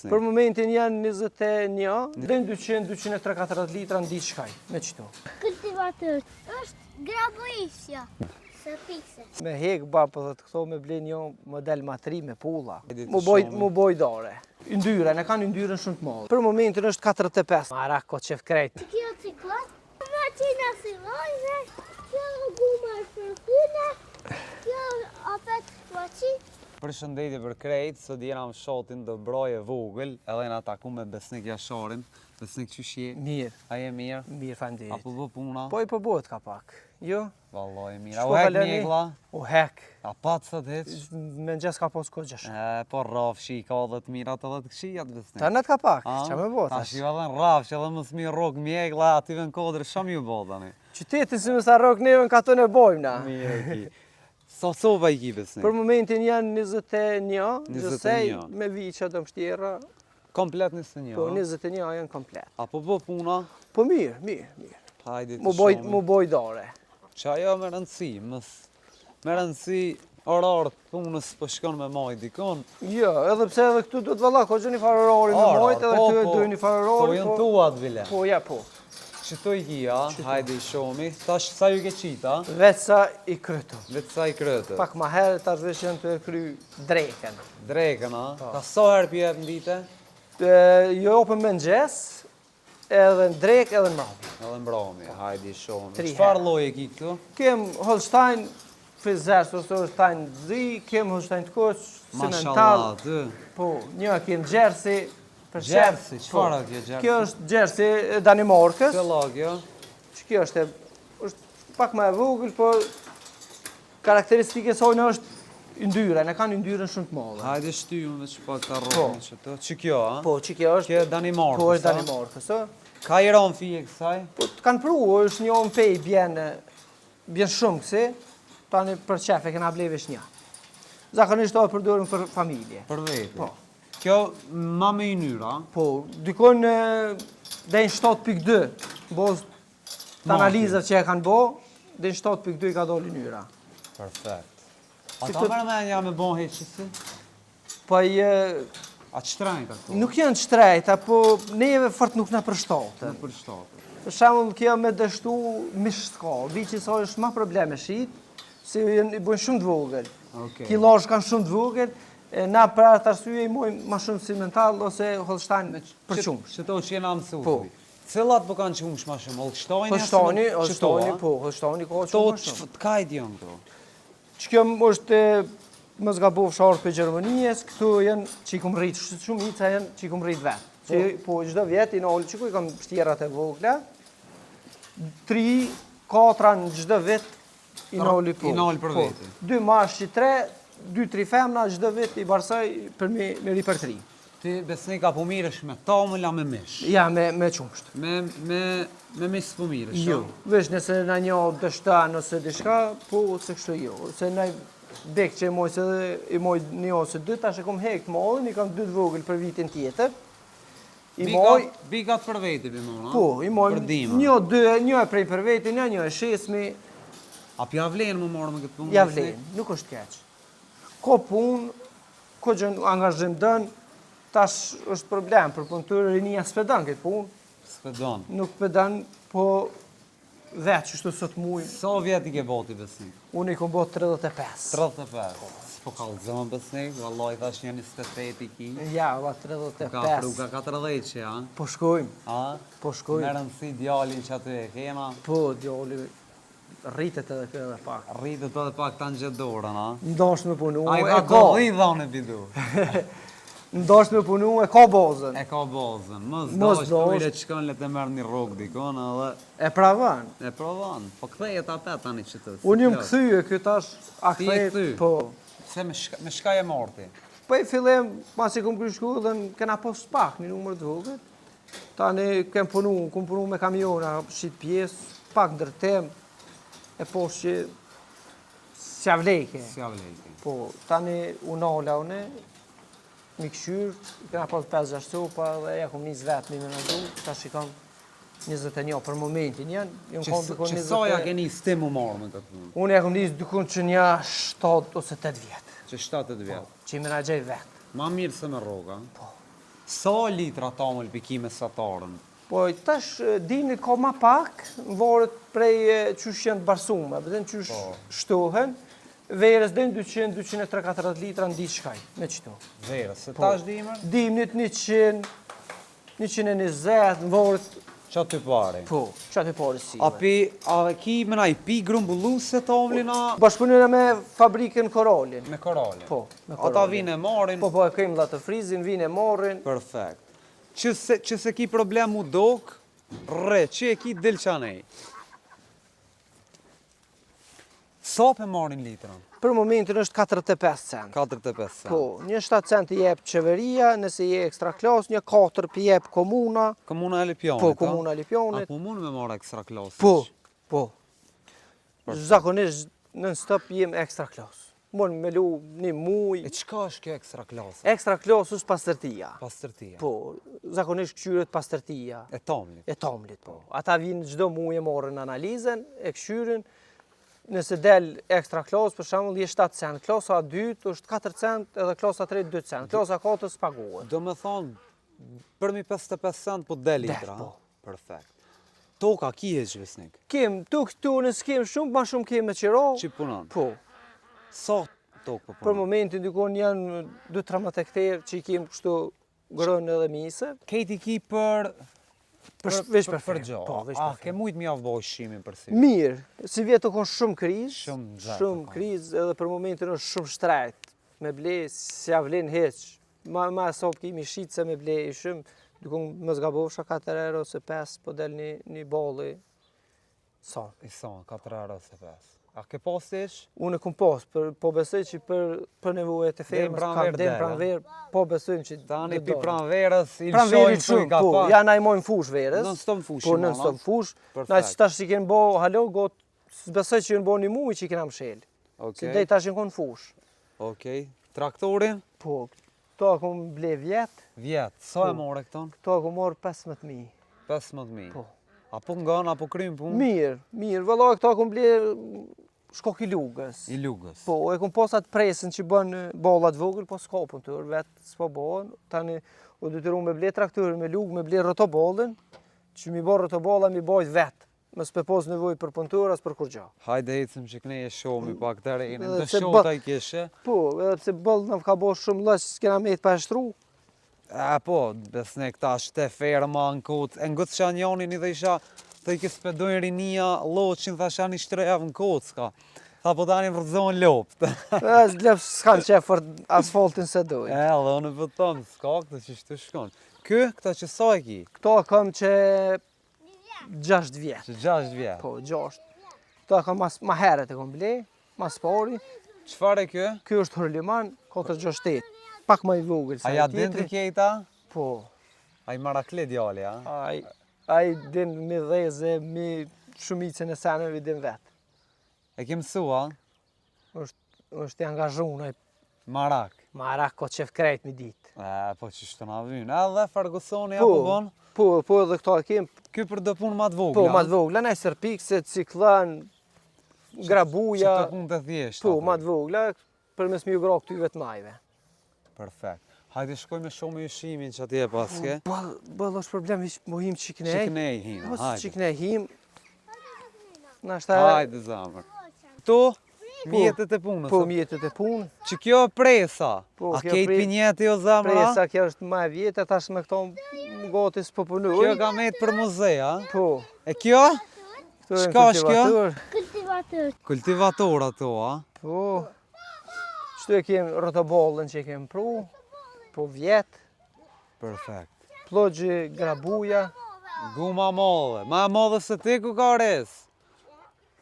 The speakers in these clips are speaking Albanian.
besnik? Për momentin janë 21, dhe 200, 240 litra në ditë shkaj, me qëto. Kultivator, është graboisja, së pikse. Me hek bapë dhe të këto me blen një model matri me pulla. Mu boj dore. Ndyren, e kanë ndyrën shumë të madhe. Për momentin është 45. Mara ko qef krejt. Kjo ciklat, maqina silojnë, kjo guma është për kyne, kjo apet maqin. Përshëndetje për krejt, sot jena më shotin do broje vogël, edhe na taku me Besnik Jasharin. Besnik qyshje? Mirë. A je mirë? Mirë, fanderit. Apo bë puna? Po i përbojt ka pak. Jo? Vallaj, mirë. A u hek mjegla? U hek. A pat sot heq? Me në gjes ka pos ko gjesh. Po rafshi ka edhe të mirat edhe të këshijat, Besnik. Ta net ka pak, që me bot Ta shi edhe në rafshi edhe më thmi rok mjegla, ative në kodrë, shumë ju bot tani. Qytetin si më sa rok neve në ka të ne bojmë na. Mirë e ki. Sova i ki, Besnik? Për momentin janë 21, 21. me viqa do mshtjera. Komplet 21? Po 21 janë komplet. Apo bë puna? Po mirë, mirë. Hajde të shumë. Mu boj dore. Qa jo me rëndësi, me rëndësi orarët punës po shkon me majt dikon. Jo, edhe pse edhe këtu do të valla, ko gjë një farërori me majt, edhe këtu e duhe një farërori. Po jënë tuat, bile. Po, ja, po. Qëto i kia, hajde i shomi, tash sa ju ke qita? Vetë sa i krytu. Vetë sa i krëtë. Pak ma herë, tash vesh janë të e kry dreken. Dreken, a? Ta sa herë pjep në dite? Jo opën me në gjes, edhe në drek, edhe në mrami. Edhe mbrami, hajde i shomi. 3 Qfar herë. loj e ki këtu? Kem Holstein frizers, ose Holstein zi, kem Holstein të koq, Mashallah, simental. të. Po, një kem Jersey. Jersey, qfar a kjo Jersey? Kjo është Jersey Danimarkës. Kjo la kjo? Që kjo është pak ma e vogël, po karakteristike sojnë është ndyren, e kanë ndyrën shumë të madhe. Hajde shtyju me që pak ta rrëmë që të. Që kjo, a? Po, që kjo është... Kjo e Danimarkës, Po, është a? Danimarkës, o? Ka i ranë fije kësaj? Po, të kanë pru, është një omë pej, bjen shumë kësi, tani për qef e kena blevesh një. Zakonisht o përdorim për familje. Për vete? Po. Kjo ma me i nyra? Po, dykon dhejnë 7.2, boz të analizat që e kanë bo, dhejnë 7.2 i ka doli njëra. Perfekt. A ta mërë me nja me bon heqësi? Po i... A që trajnë këto? Nuk janë shtrejta, po neve fort nuk në përshtate. Në përshtate. Për shemull, kjo me dështu mish s'ka, vi që sa është ma probleme shqit, si i bojnë shumë të vogël. Kilash kanë shumë të vogël, na për atë arsye i mojnë ma shumë simental ose Holstein për qumsh. Qëto që jena mësu? Po. Cilat po kanë qumsh ma shumë? Holstein? Holstein, po, Holstein ka qumsh ma shumë. To kajt janë këto? Që kjo është më zgabov sharë për Gjermanijes, këtu janë që i kom rritë, shumë ica janë që i kom rritë vetë. Po, gjdo vjetë i në olë që ku i kom shtjerat e vogla, 3-4 në gjdo vit i në olë po. I në olë për vete? 2 mash që 3, 2-3 femna, gjdo vit i barsaj për me ri për 3. Ti Besnik apo mirësh me tamëll a me mish? Ja, me qumsht. Me mish po mirësh? Jo, vesh nëse në një dështan ose dishka, po se kështu jo. Se në dek që i moj një ose 2, tash e kom hek të modhin, i kam 2 të vogël për vitin tjetër. Bigat për vete, bimona? Po, i moj një e prej për vete, një e shesmi. A pja vlenë më marrë me këtë punë? Ja vlenë, nuk është keq. Ko punë, ko gjën angazhim dënë, tash është problem, për punëtyrë rinia s'pedan këtë punë. S'pedan? Nuk pedan, po vetë që shtu sot mujë. Sa vjetë i ke boti, Besnik? Unë i kom bot 35. 35? Po kalëzëm, Besnik, vallaj thash një 28 i ki. Ja, va 35. Ka pruka 40 që, a? Po shkojmë. A? Po shkojmë. Me rëndësi djallin që aty e kema? Po, djalli rritet edhe kjo edhe pak. Rritet edhe pak ta në gjithë dorën, a? Ndosh me punu, A i e ka ka. do dhone bidu. Ndosh me punu, e ka bazën. E ka bazën. Mos Mos dosh, dosh. po ire që kanë le të merë një rogë dikon edhe... E pravan. E provan. Po këthejet apet tani që të... Unë jëmë këthyje, kjo tash, a Ti e këthejt, kthy? po. Se me shka e marti? Po i fillem, pas i kom kry shku dhe kena pos pak një numër të vogët. Tani kem punu me kamiona, shqit pjesë, pak ndërtem, e pos që s'ja vleke. S'ja vleke. Po, tani unala une, mi këshyrë, kena pas 5-6 sopa dhe ja kom njës vetë me në du, tash i kam 21 për momentin janë. Që saja ke një stimu marrë me këtë punë? Unë ja kom njës dukun që një 7 ose 8 vjetë. Që 7-8 vjetë? Që i menagjej vetë. Ma mirë se me roga? Po. Sa litra tamël pikime satarën? Po tash dimni ka ma pak, varet prej qysh janë të barsume, bëdhen qysh shtohen, verës dojnë 200, 230 litra në ditë shkaj, me qëto. Verës, se tash dimër? Dimnit 100, 120, në varet, Qa ty pari? po, që aty pari si. A ki mënaj pi grumbulluse tamlina Bashkëpunojna me fabrikën Koralin. me korale? Po, me Ata Koralin. vinë e marrin? Po, e kejmë dhe të frizin, vinë e marrin. Perfekt. Që se ki problem u dok, që e ki del qanej. Sa për marrin litrën? Për momentin është 45 cent. 45 cent. Po, një 7 cent i jep qeveria, nëse je ekstra klas, një 4 për jep komuna. Komuna e Lipjonit, Po, komuna Lipjonit. Apo mund me marrë ekstra klasë? Po. Zakonisht në stop jem ekstra klas. Mund me lu një muj. E qka është kjo ekstra klasë? Ekstra klas është pastërtia. Pastërtia. Po, zakonisht këshyret pastërtia. E tamlit. E tamlit, po. Ata vinë çdo muj e morën analizën, e këshyrin. Nëse del ekstra klasë, për shembull, je 7 cent. Klasa 2 është 4 cent, edhe klasa 3 2 cent. Klasa 4 s'paguhet. Do me thonë, për mi 55 cent po del litra. po. Perfekt. Toka ki e gjvesnik? Kem, këtu nësë kem shumë, ma shumë kem me qiro. Që punon? Po. Sa tokë po Për punon? momentin dikon janë 2-13 hektarë që i kem kështu grënë edhe mise. Kejti ki për... Veç për për ferm. gjo. Po, veç Ah, për ke ferm. mujt mi avboj shimin për si. Mirë, si vjetë të konë shumë krizë, Shumë gjatë shumë ka. krizë edhe për momentin është shumë shtrejt. Me ble, si avlen heq. Ma sop kemi shqitë se me ble i shumë. Dukon më zgabovsha 4 euro ose 5, po del një bolli. Sa? I son, 4 euro se 5. A ke pas tish? Unë e kom pas, po besoj që për nevojët e fermës, pranverë kam den del, pranverë, po besojmë që Tani do pi dalë. pranverës, i Pranveri lëshojnë shumë, ka po, pa. ja na i mojnë fush verës. Nën stëm fushi, Po, nën stëm fush. Na Perfekt. që tash që kenë bo, halo, besoj që jenë bo një muj që i kena mshel. Si Okej, dej tash në konë fush. okej. Traktorin? Po, këto e kom ble vjetë, Vjetë. Sa e Po. more këton? këto e kom morë 15.000. 15.000. Po. Apo ngan, apo krym pun? Mirë, vëllaj këto e kom ble shkok i lugës. I lugës. Po, e kom posat presën që bën bollat vogël, po s'ka punëtor, vetë s'po bën. Tani u detyru me ble traktorin me lugë, me ble rotobollin, që mi bë rotobolla mi bajt vetë. Mos pe pos nevojë për punëtor as për kur gjë. Hajde ecim që këne e shohmi pak të rejnë. Edhe Dë pse shoh bë- ta i kishe. Po, edhe pse boll na ka bërë shumë lëç, s'kena me të pa shtru. Po, besne këta shte ferma në kotë. E ngëtë që anjonin i dhe isha, të i kësë pedojnë rinia loqin, thasha një shtrejavë në kotë s'ka. Tha po tani vërzohen lopët. As lëp s'kan qef për asfaltin se doj. E, dhe unë për tonë, s'ka këtë që shtë shkon. Këta që sa e ki? Këto kam që 6 vjet. Që 6 vjetë. Po, 6. Këto kam ma herët e kom ble, mas pari. Qfar e kjo? Ky është Hurliman 468. Pak më i vogël A sa ja i din të tjetri. kjeta? Po. A i marakle djali, a? Ai din me dheze, me shumicën e seneve din vetë. E ke mësua? është i angazhuar, ai Marak. Marak ka qef krejt mi ditë. Po që shtë na vynë. Edhe Fergusoni apo bon? Po edhe këto e kem. Ky për do punë ma të vogla. Po, ma të vogla, ne serpikse, ciklën, grabuja. Që të punë të thjeshtë. Po, ma të vogla, për mes mi u gra këtyve të majve. Perfekt. Hajde shkojme shumë i shimin që atje paske. Bëllë është problem, mo him qiknej. Qiknej hina, Mos hajde. qiknej him. Na shta... Hajde zamër. Këtu, mjetët e punës. Po, mjetët e punë. Që kjo presa. Po, A kjo kejt pre- pinjeti o zamëra? Presa kjo është ma e vjetë, tash me këto gati s'po punoj. Kjo ka met për muzea. Po. E kjo? Këto janë Shka është kjo? kultivator. Kultivator. Kultivator ato, a? Po. Qëtu e kem rotobollën që e kem pru. Po vjetë. Perfekt. Plogji grabuja. Guma modhe. Ma modhe se ti ku ka res.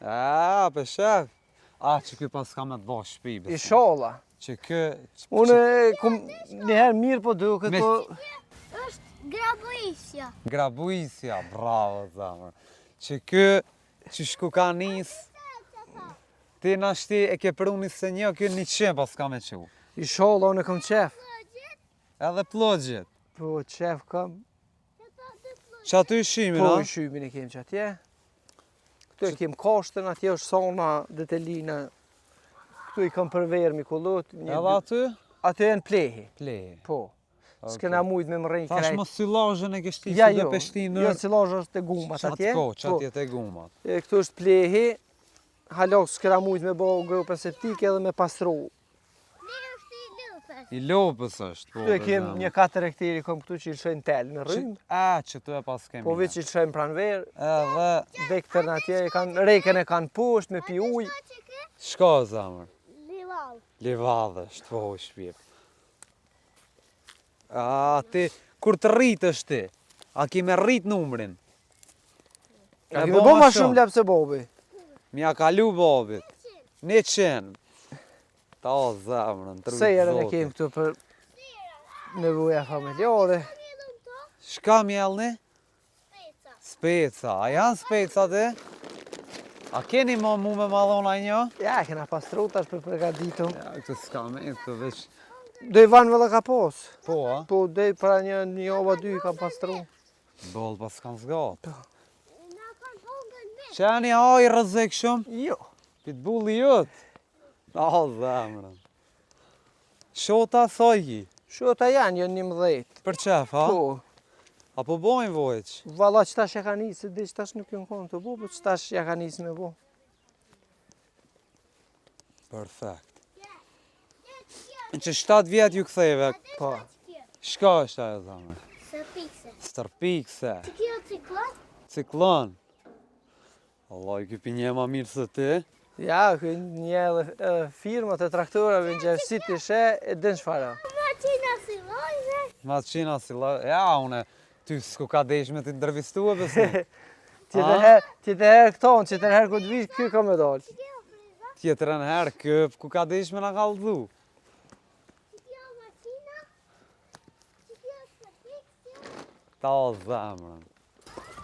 Për shef. Që kjo pas ka me të bosh shpi. besoj. Inshallah. Që kjo... Unë kom njëherë mirë po duket, Me- po... Është grabuisja. Grabuisja, bravo, zamër. Që kjo, që shku ka nis, ti në shti e ke pruni se një, kjo 100 pas ka me qu. Inshallah, unë e kom qef. Edhe plogjet. Po, qef kam. Që aty i shimin, Po, a? i shymin e kem që atje. Këtu e kem kashtën, atje është sona, detelina. Këtu i kam për verë mi kullot. Edhe aty? Aty e në plehi. Plehi. Po. S'kena mujt me më rejnë Tash krejt. mos sillazhën e kështi Ja si dhe jo, peshtinë. jo cilazh është e gumat atje. Qatje te gumat. Këtu është plehi, halok s'kena mujt me bo grupën septike edhe me pastru. Ne është i lupës. I lopës është, po. Këtu e kem një 4 hektari kom këtu që i lëshojnë tel me rrymë. Që tu e pas kemi. Po veç i lëshojnë pranverë, Edhe, vektër në atje, reken e kanë poshtë me pi ujë. shko zamër. Lival. Livadhe, është po shpjep. Ti, kur të rritësh ti, a ki me rrit numrin? A kemi bo ma shumë lep se bobi. Mja kalu bobit. 100. Ta o zamërën, të rritë Sejrën e kem këtu për nevoja familjare. Shka mjellni? Speca. Speca. A janë speca ti? A keni mu me madhona një? Ja, kena pastru tash për përgatitur. Ja, këtë s'ka me të veç. Do i vanë vëllë ka pos. Po, a? Po, dhe pra një ova 2 kam pastru. Boll pas kanë zgatë. Na kanë vogël me. Që janë i aj rëzik shumë? Jo. Pitbulli jëtë. O, zamërën. Shota thojki. Shota janë 11. Për qef, ha? Po, Apo bojnë vojq? valla që tash ja ka nisë, dhe që tash nuk jënë konë të bo, po që tash ja ka nisë me bo. Perfekt. Në që 7 vjetë ju ktheve, Po. shka është ajo zamër? Së pikse. Stërpikse, Që kjo ciklon? ciklon. Allah, i këpi një ma mirë së ti. Ja, një edhe firmat e traktorave në gjërësit të she, e dënë shfara. Maqina si lojve. Ma të qina si la... Ja, une, ty s'ku ka desh me të ndërvistu e besë. Tjetër herë këtonë, tjetër herë këtë vishë, kjo ka me dalë. Tjetërën herë këp, ku ka desh me nga kaldu. Që kjo maqina. Që kjo së pikse. Ta o zamërën.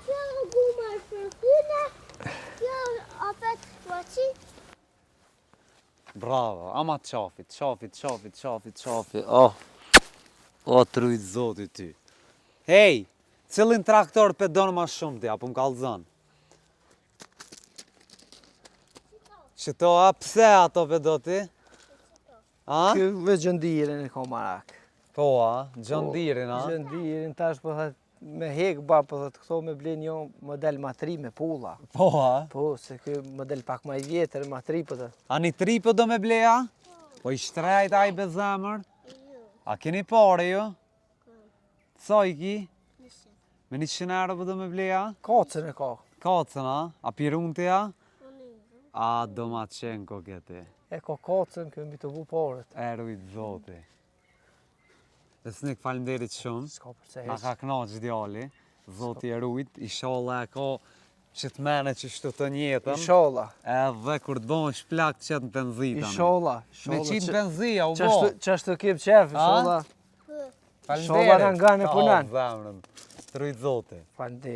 Kjo guma është për kyne. Kjo apet maqin. Bravo, ama të qafit. Oh, o të rujtë zotit ty. Hej, cilin traktor pe donë ma shumë ti, apo m'kallëzën? Qëto, a pse ato pe do ti? A? Kjo veç gjëndirin e ka marak. Po, a? Gjëndirin, a? Gjëndirin tash po thët me hek ba, po thët këto me ble një model matri me pulla. Po, a? Po, se kjo model pak ma i vjetër, matri po thët. A një tri po do me bleja? Po i shtrejt a i be zemër? A keni pare jo? Sa i ki? Me 100 euro po do me bleja? Kacën e ka. Kacën, a? A pirun të ja? A do ma qenë ko këti. E ka kacën, kjo mbi të vu paret. E rujtë zoti. Dhe s'nik falimderit shumë. S'ka për se Na heq. ka knaq djali. Zoti e rujtë. Ishala e ka që të mene që shtu të njetën. Inshallah. Edhe kur të bëhen shplak të qetë në benzita. Inshallah. Me qitë benzia, u bo. Qashtu kem qef, inshallah. Falimderit. Shola nga nga në punan. Ta, zemrën. Të rujtë zoti. Falënderit.